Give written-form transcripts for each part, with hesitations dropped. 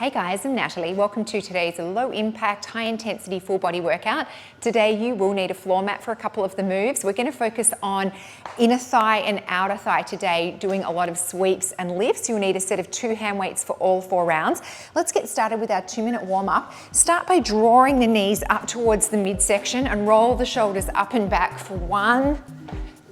Hey guys, I'm Natalie. Welcome to today's low impact, high intensity full body workout. Today you will need a floor mat for a couple of the moves. We're going to focus on inner thigh and outer thigh today, doing a lot of sweeps and lifts. You'll need a set of 2 hand weights for all 4 rounds. Let's get started with our 2-minute warm up. Start by drawing the knees up towards the midsection and roll the shoulders up and back for 1,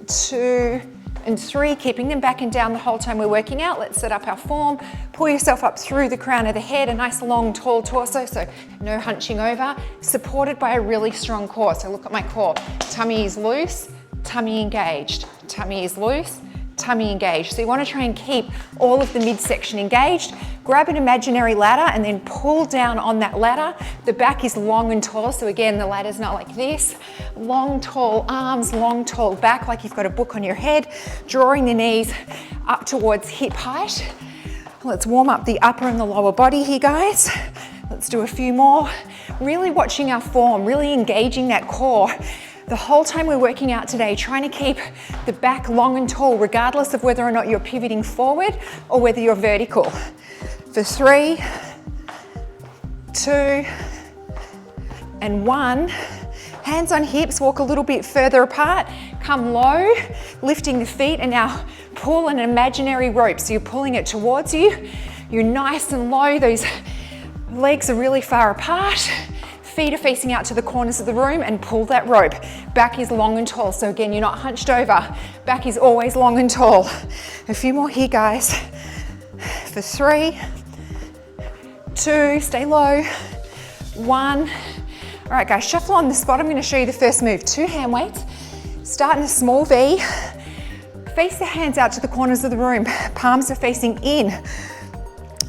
2, and 3, keeping them back and down the whole time we're working out. Let's set up our form. Pull yourself up through the crown of the head, a nice long tall torso, so no hunching over, supported by a really strong core. So look at my core. Tummy is loose, tummy engaged. Tummy is loose, tummy engaged. So you want to try and keep all of the midsection engaged. Grab an imaginary ladder and then pull down on that ladder. The back is long and tall, so again, the ladder's not like this. Long, tall arms, long, tall back, like you've got a book on your head. Drawing the knees up towards hip height. Let's warm up the upper and the lower body here, guys. Let's do a few more. Really watching our form, really engaging that core. The whole time we're working out today, trying to keep the back long and tall, regardless of whether or not you're pivoting forward or whether you're vertical. For 3, 2, and 1. Hands on hips, walk a little bit further apart. Come low, lifting the feet, and now pull an imaginary rope. So you're pulling it towards you. You're nice and low. Those legs are really far apart. Feet are facing out to the corners of the room, and pull that rope. Back is long and tall. So again, you're not hunched over. Back is always long and tall. A few more here, guys. For 3, 2, stay low, 1. All right, guys, shuffle on the spot. I'm going to show you the first move. 2 hand weights. Start in a small V. Face the hands out to the corners of the room. Palms are facing in.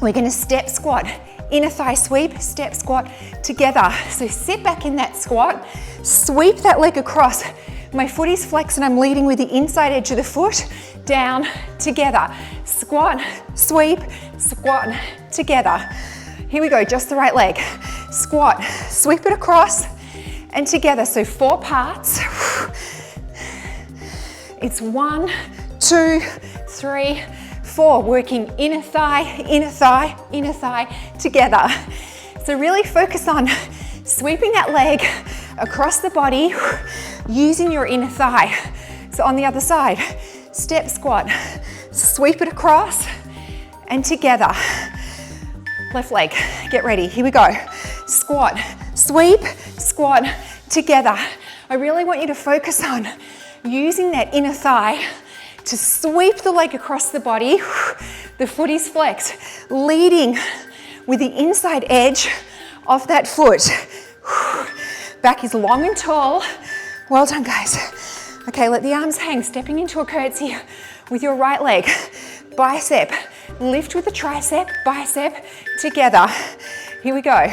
We're going to step squat. Inner thigh sweep, step squat together. So sit back in that squat. Sweep that leg across. My foot is flexed and I'm leading with the inside edge of the foot. Down, together. Squat, sweep, squat, together. Here we go, just the right leg. Squat, sweep it across and together. So 4 parts. It's 1, 2, 3, 4. Working inner thigh, inner thigh, inner thigh together. So really focus on sweeping that leg across the body, using your inner thigh. So on the other side, step squat, sweep it across and together. Left leg, get ready, here we go. Squat, sweep, squat, together. I really want you to focus on using that inner thigh to sweep the leg across the body. The foot is flexed, leading with the inside edge of that foot. Back is long and tall. Well done, guys. Okay, let the arms hang, stepping into a curtsy with your right leg. Bicep, lift with the tricep, bicep, together. Here we go.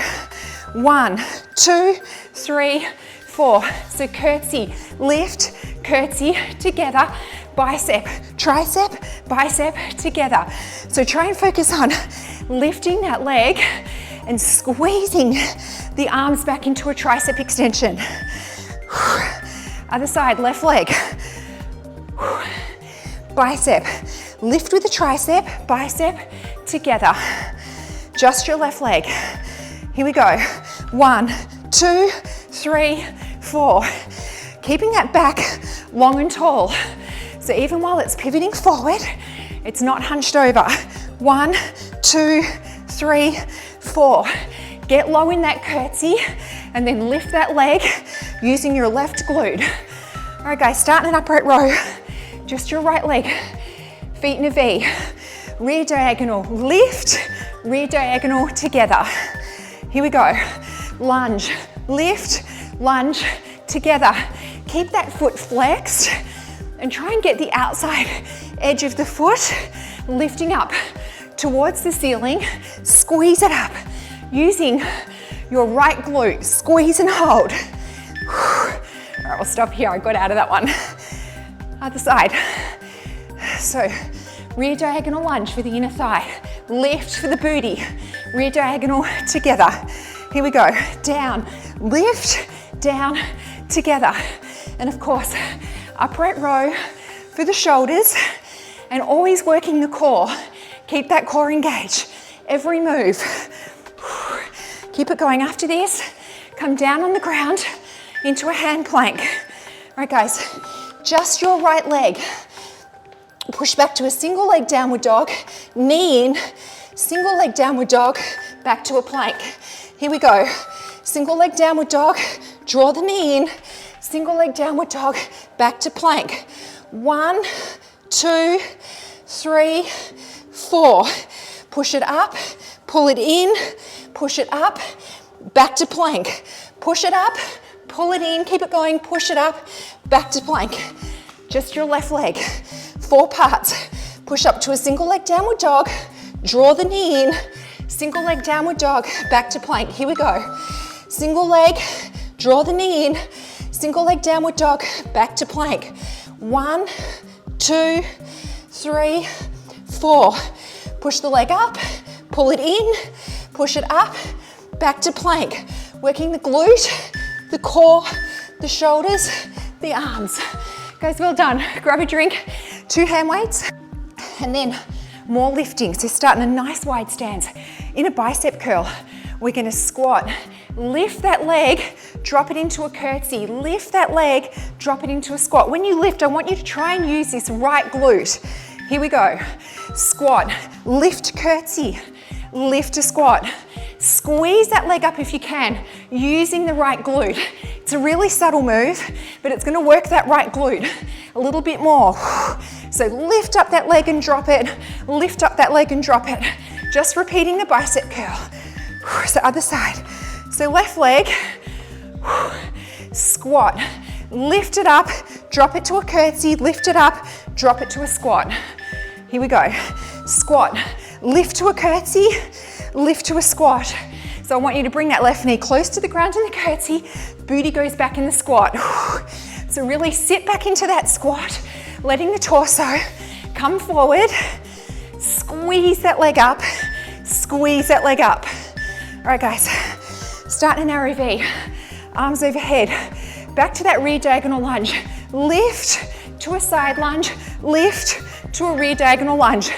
1, 2, 3, 4. So curtsy, lift, curtsy, together. Bicep, tricep, bicep, together. So try and focus on lifting that leg and squeezing the arms back into a tricep extension. Other side, left leg. Bicep, lift with the tricep, bicep, together. Just your left leg. Here we go. 1, 2, 3, 4. Keeping that back long and tall. So even while it's pivoting forward, it's not hunched over. 1, 2, 3, 4. Get low in that curtsy and then lift that leg using your left glute. All right, guys, start in an upright row. Just your right leg, feet in a V. Rear diagonal, lift, rear diagonal, together. Here we go. Lunge, lift, lunge, together. Keep that foot flexed and try and get the outside edge of the foot lifting up towards the ceiling. Squeeze it up using your right glute. Squeeze and hold. All right, we'll stop here. I got out of that one. Other side. So rear diagonal lunge for the inner thigh. Lift for the booty. Rear diagonal together. Here we go. Down, lift, down, together. And of course, upright row for the shoulders and always working the core. Keep that core engaged. Every move. Keep it going. After this, come down on the ground into a hand plank. All right, guys, just your right leg. Push back to a single leg downward dog, knee in, single leg downward dog, back to a plank. Here we go. Single leg downward dog, draw the knee in, single leg downward dog, back to plank. 1, 2, 3, 4. Push it up, pull it in, push it up, back to plank. Push it up, pull it in, keep it going, push it up, back to plank. Just your left leg. 4 parts. Push up to a single leg downward dog, draw the knee in, single leg downward dog, back to plank. Here we go. Single leg, draw the knee in, single leg downward dog, back to plank. 1, 2, 3, 4. Push the leg up, pull it in, push it up, back to plank. Working the glute, the core, the shoulders, the arms. Guys, well done. Grab a drink, 2 hand weights, and then more lifting. So starting a nice wide stance. In a bicep curl, we're gonna squat. Lift that leg, drop it into a curtsy. Lift that leg, drop it into a squat. When you lift, I want you to try and use this right glute. Here we go. Squat, lift, curtsy, lift to squat. Squeeze that leg up if you can, using the right glute. It's a really subtle move, but it's gonna work that right glute a little bit more. So lift up that leg and drop it, lift up that leg and drop it. Just repeating the bicep curl. So other side. So left leg, squat, lift it up, drop it to a curtsy, lift it up, drop it to a squat. Here we go. Squat, lift to a curtsy, lift to a squat. So I want you to bring that left knee close to the ground in the curtsy, booty goes back in the squat. So really sit back into that squat, letting the torso come forward, squeeze that leg up, squeeze that leg up. All right, guys, start an arrow V, arms overhead, back to that rear diagonal lunge. Lift to a side lunge, lift to a rear diagonal lunge.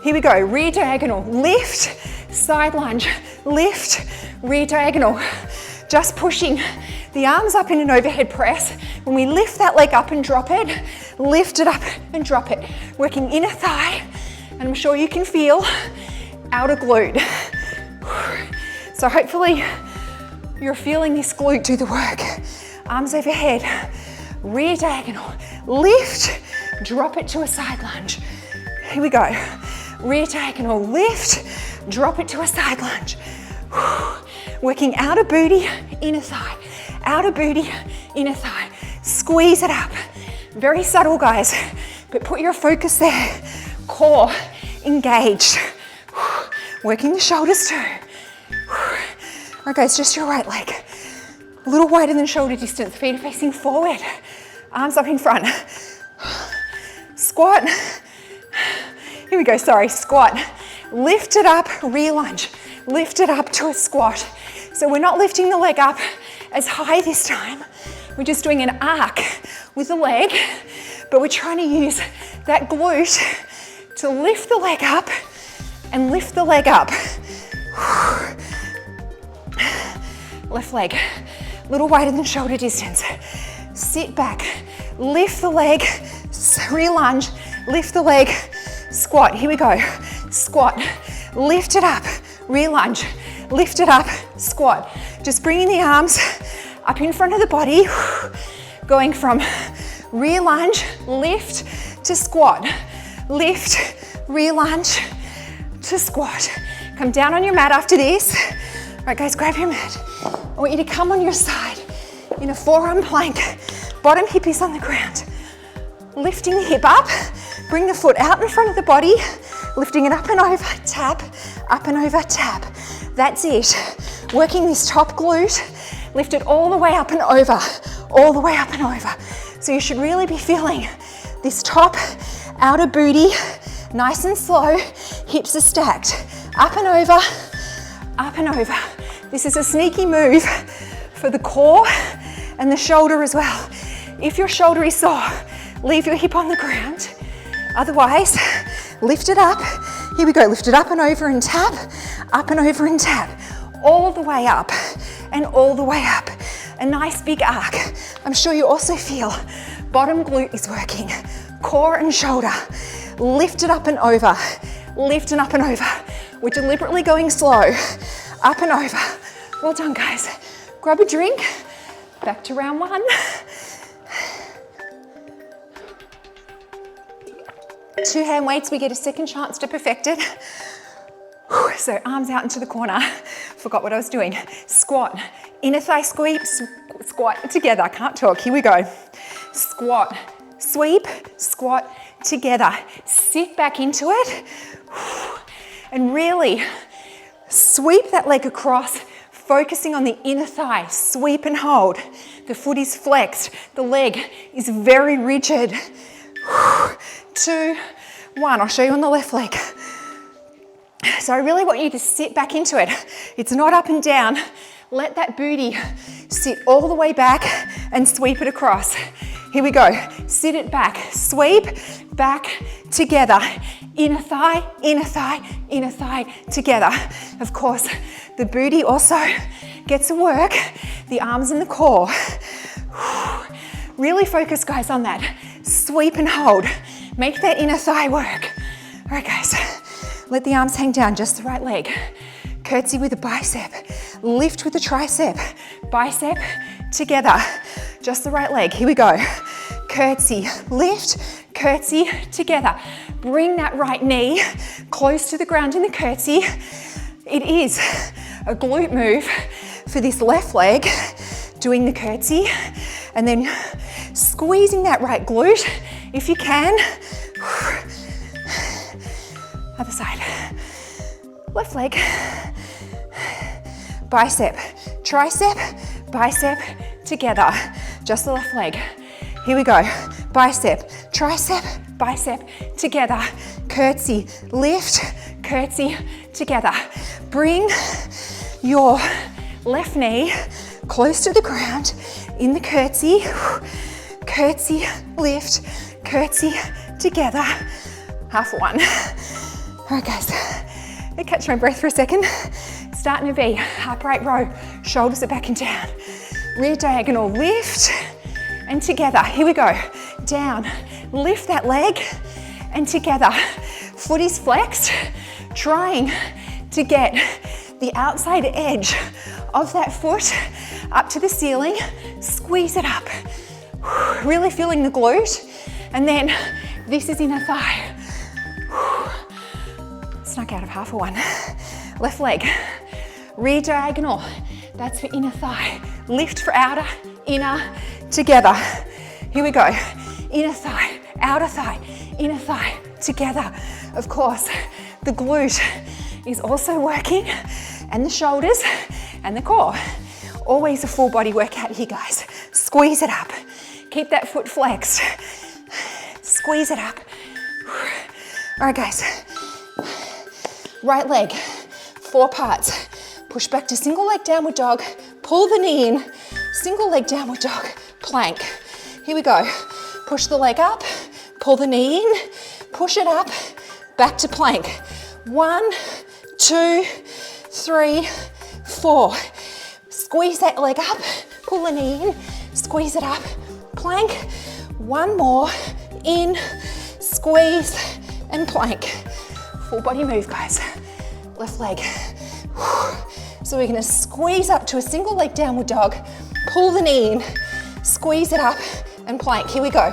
Here we go, rear diagonal, lift, side lunge, lift, rear diagonal. Just pushing the arms up in an overhead press. When we lift that leg up and drop it, lift it up and drop it. Working inner thigh, and I'm sure you can feel outer glute. So hopefully you're feeling this glute do the work. Arms overhead, rear diagonal, lift, drop it to a side lunge. Here we go. Rear diagonal, lift, drop it to a side lunge. Working outer booty, inner thigh. Outer booty, inner thigh. Squeeze it up. Very subtle, guys, but put your focus there. Core engaged. Working the shoulders too. All right, guys, just your right leg. A little wider than shoulder distance. Feet are facing forward. Arms up in front. Squat. Here we go, sorry, squat. Lift it up, rear lunge. Lift it up to a squat. So we're not lifting the leg up as high this time. We're just doing an arc with the leg, but we're trying to use that glute to lift the leg up and lift the leg up. Left leg, a little wider than shoulder distance. Sit back, lift the leg, rear lunge, lift the leg, squat. Here we go. Squat, lift it up, rear lunge, lift it up, squat. Just bringing the arms up in front of the body, going from rear lunge, lift to squat, lift, rear lunge to squat. Come down on your mat after this. All right, guys, grab your mat. I want you to come on your side in a forearm plank. Bottom hip is on the ground. Lifting the hip up, bring the foot out in front of the body, lifting it up and over, tap, up and over, tap. That's it. Working this top glute, lift it all the way up and over, all the way up and over. So you should really be feeling this top outer booty, nice and slow, hips are stacked, up and over, up and over. This is a sneaky move for the core and the shoulder as well. If your shoulder is sore, leave your hip on the ground. Otherwise, lift it up. Here we go, lift it up and over and tap, up and over and tap. all the way up and all the way up. A nice big arc. I'm sure you also feel bottom glute is working. Core and shoulder. Lift it up and over. Lift and up and over. We're deliberately going slow. Up and over. Well done, guys. Grab a drink. Back to round one. Two hand weights, we get a second chance to perfect it. So arms out into the corner. Forgot what I was doing. Squat, inner thigh sweep, squat together. I can't talk, here we go. Squat, sweep, squat together. Sit back into it. And really sweep that leg across, focusing on the inner thigh. Sweep and hold. The foot is flexed. The leg is very rigid. 2, 1. I'll show you on the left leg. So I really want you to sit back into it. It's not up and down. Let that booty sit all the way back and sweep it across. Here we go. Sit it back. Sweep, back, together. Inner thigh, inner thigh, inner thigh, together. Of course, the booty also gets to work. The arms and the core. Really focus, guys, on that. Sweep and hold. Make that inner thigh work. All right, guys. Let the arms hang down, just the right leg. Curtsy with the bicep. Lift with the tricep. Bicep together. Just the right leg. Here we go. Curtsy, lift, curtsy together. Bring that right knee close to the ground in the curtsy. It is a glute move for this left leg, doing the curtsy, and then squeezing that right glute if you can. Other side. Left leg. Bicep, tricep, bicep together. Just the left leg. Here we go. Bicep, tricep, bicep together. Curtsy, lift, curtsy together. Bring your left knee close to the ground in the curtsy. Curtsy, lift, curtsy together. Half one. All right, guys, I catch my breath for a second. Start in a V, upright row, shoulders are back and down. Rear diagonal, lift and together. Here we go. Down, lift that leg and together. Foot is flexed, trying to get the outside edge of that foot up to the ceiling. Squeeze it up. Really feeling the glute. And then this is inner thigh. Snuck out of half a one. Left leg, rear diagonal. That's for inner thigh. Lift for outer, inner, together. Here we go. Inner thigh, outer thigh, inner thigh, together. Of course, the glute is also working, and the shoulders and the core. Always a full body workout here, guys. Squeeze it up. Keep that foot flexed. Squeeze it up. All right, guys. Right leg, 4 parts. Push back to single leg downward dog. Pull the knee in. Single leg downward dog. Plank. Here we go. Push the leg up. Pull the knee in. Push it up. Back to plank. 1, 2, 3, 4. Squeeze that leg up. Pull the knee in. Squeeze it up. Plank. 1 more. In. Squeeze and plank. Full body move, guys. Left leg. So we're gonna squeeze up to a single leg downward dog, pull the knee in, squeeze it up and plank. Here we go.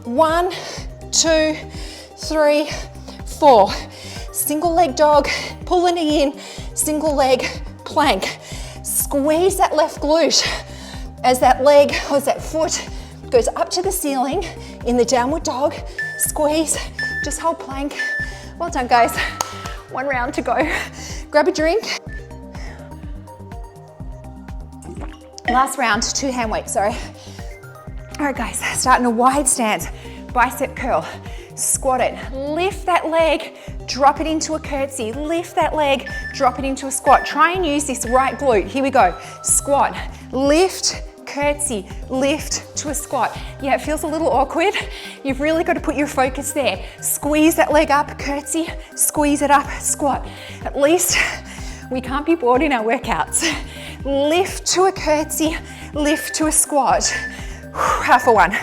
1, 2, 3, 4. Single leg dog, pull the knee in, single leg, plank. Squeeze that left glute as that leg, or as that foot goes up to the ceiling in the downward dog. Squeeze, just hold plank. Well done, guys. 1 round to go. Grab a drink. Last round, 2 hand weights, sorry. All right, guys, start in a wide stance. Bicep curl, squat it. Lift that leg, drop it into a curtsy. Lift that leg, drop it into a squat. Try and use this right glute. Here we go. Squat, lift, curtsy, lift to a squat. Yeah, it feels a little awkward. You've really got to put your focus there. Squeeze that leg up, curtsy, squeeze it up, squat. At least We can't be bored in our workouts. Lift to a curtsy, lift to a squat. Half a one.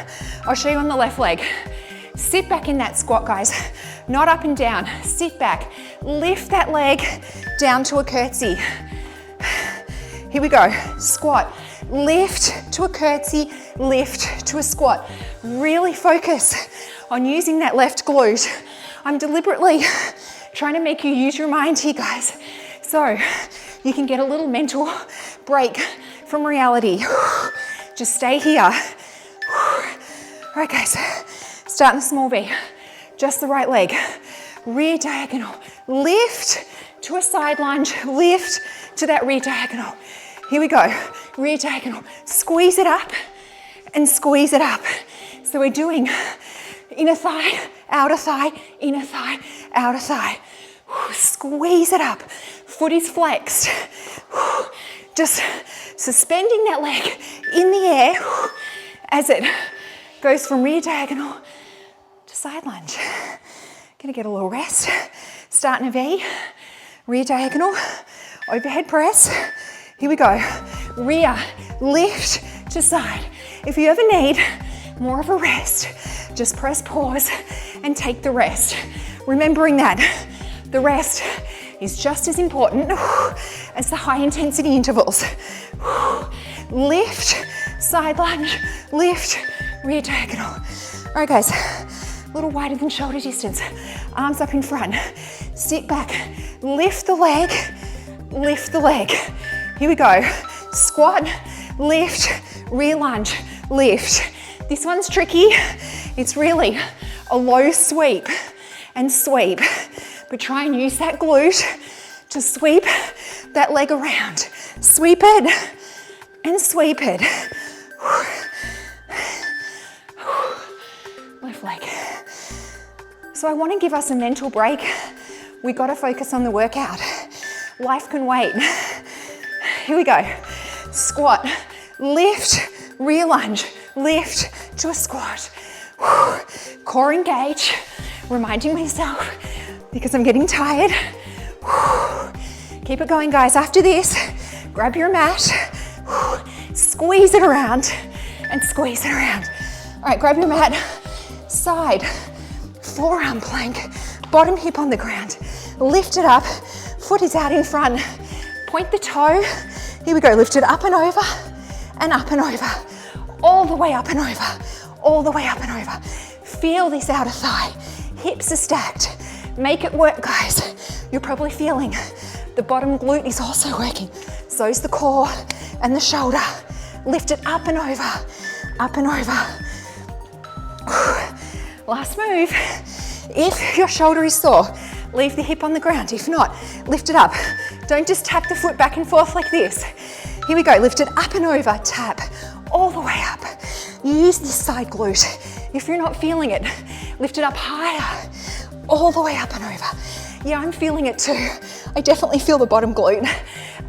I'll show you on the left leg. Sit back in that squat, guys. Not up and down. Sit back. Lift that leg down to a curtsy. Here we go. Squat. Lift to a curtsy, lift to a squat. Really focus on using that left glute. I'm deliberately trying to make you use your mind here, guys, so you can get a little mental break from reality. Just stay here. All right, guys, start in the small V. Just the right leg. Rear diagonal. Lift to a side lunge. Lift to that rear diagonal. Here we go. Rear diagonal. Squeeze it up and squeeze it up. So we're doing inner thigh, outer thigh, inner thigh, outer thigh. Squeeze it up. Foot is flexed. Just suspending that leg in the air as it goes from rear diagonal to side lunge. Gonna get a little rest. Start in a V. Rear diagonal. Overhead press. Here we go. Rear, lift to side. If you ever need more of a rest, just press pause and take the rest. Remembering that the rest is just as important as the high intensity intervals. Lift, side lunge, lift, rear diagonal. All right, guys, a little wider than shoulder distance. Arms up in front. Sit back, lift the leg, lift the leg. Here we go. Squat, lift, rear lunge, lift. This one's tricky. It's really a low sweep and sweep, but try and use that glute to sweep that leg around. Sweep it and sweep it. Left leg. So I want to give us a mental break. We got to focus on the workout. Life can wait. Here we go. Squat, lift, rear lunge, lift to a squat. Core engage, reminding myself because I'm getting tired. Keep it going, guys. After this, grab your mat, squeeze it around and squeeze it around. All right, grab your mat, side, forearm plank, bottom hip on the ground. Lift it up, foot is out in front. Point the toe. Here we go, lift it up and over and up and over. All the way up and over, all the way up and over. Feel this outer thigh. Hips are stacked. Make it work, guys. You're probably feeling the bottom glute is also working. So is the core and the shoulder. Lift it up and over, up and over. Last move. If your shoulder is sore, leave the hip on the ground. If not, lift it up. Don't just tap the foot back and forth like this. Here we go, lift it up and over, tap, all the way up. Use this side glute. If you're not feeling it, lift it up higher, all the way up and over. Yeah, I'm feeling it too. I definitely feel the bottom glute.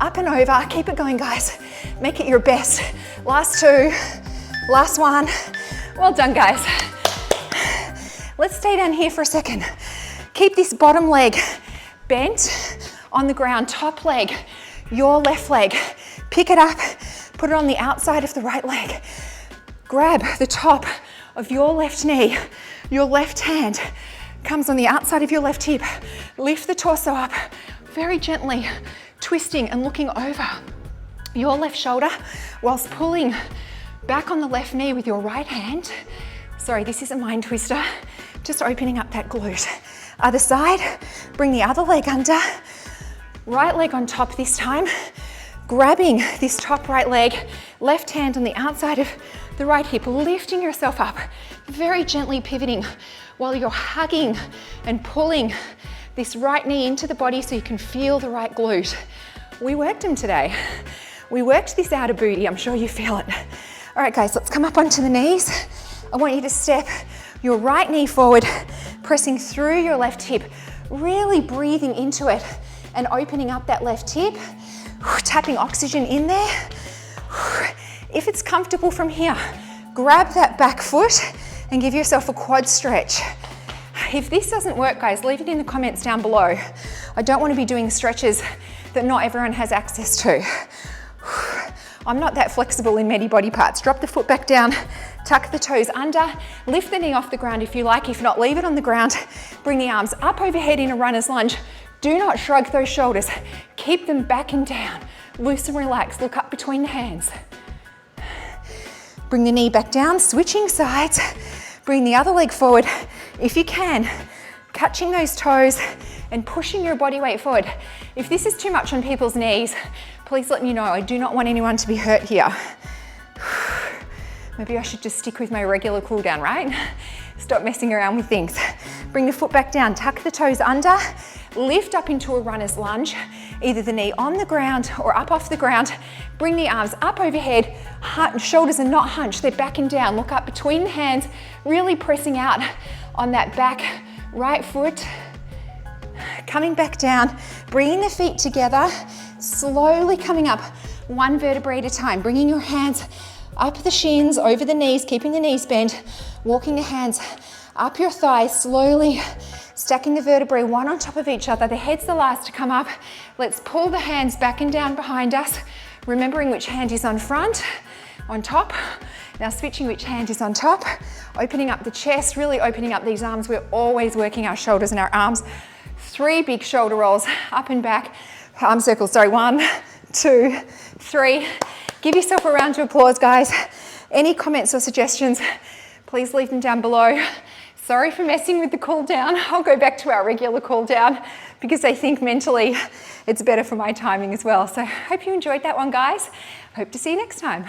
Up and over, keep it going, guys. Make it your best. Last two, last one. Well done, guys. Let's stay down here for a second. Keep this bottom leg bent on the ground, top leg, your left leg. Pick it up, put it on the outside of the right leg. Grab the top of your left knee, your left hand comes on the outside of your left hip. Lift the torso up very gently, twisting and looking over your left shoulder whilst pulling back on the left knee with your right hand. Sorry, this is a mind twister. Just opening up that glute. Other side, bring the other leg under. Right leg on top this time. Grabbing this top right leg, left hand on the outside of the right hip, lifting yourself up, very gently pivoting while you're hugging and pulling this right knee into the body so you can feel the right glute. We worked them today. We worked this outer booty. I'm sure you feel it. All right, guys, let's come up onto the knees. I want you to step your right knee forward, pressing through your left hip, really breathing into it and opening up that left hip, tapping oxygen in there. If it's comfortable from here, grab that back foot and give yourself a quad stretch. If this doesn't work, guys, leave it in the comments down below. I don't want to be doing stretches that not everyone has access to. I'm not that flexible in many body parts. Drop the foot back down, tuck the toes under, lift the knee off the ground if you like. If not, leave it on the ground. Bring the arms up overhead in a runner's lunge. Do not shrug those shoulders. Keep them back and down. Loose and relax. Look up between the hands. Bring the knee back down, switching sides. Bring the other leg forward if you can. Catching those toes and pushing your body weight forward. If this is too much on people's knees, please let me know. I do not want anyone to be hurt here. Maybe I should just stick with my regular cool down, right? Stop messing around with things. Bring the foot back down, tuck the toes under, lift up into a runner's lunge, either the knee on the ground or up off the ground. Bring the arms up overhead, shoulders are not hunched, they're back and down. Look up between the hands, really pressing out on that back right foot. Coming back down, bringing the feet together, slowly coming up one vertebrae at a time, bringing your hands up the shins, over the knees, keeping the knees bent, walking the hands up your thighs, slowly stacking the vertebrae one on top of each other. The head's the last to come up. Let's pull the hands back and down behind us, remembering which hand is on front, on top. Now switching which hand is on top, opening up the chest, really opening up these arms. We're always working our shoulders and our arms. 3 big shoulder rolls, up and back, arm circles, sorry, 1, 2, 3. Give yourself a round of applause, guys. Any comments or suggestions, please leave them down below. Sorry for messing with the cool down. I'll go back to our regular cool down because I think mentally it's better for my timing as well. So hope you enjoyed that one, guys. Hope to see you next time.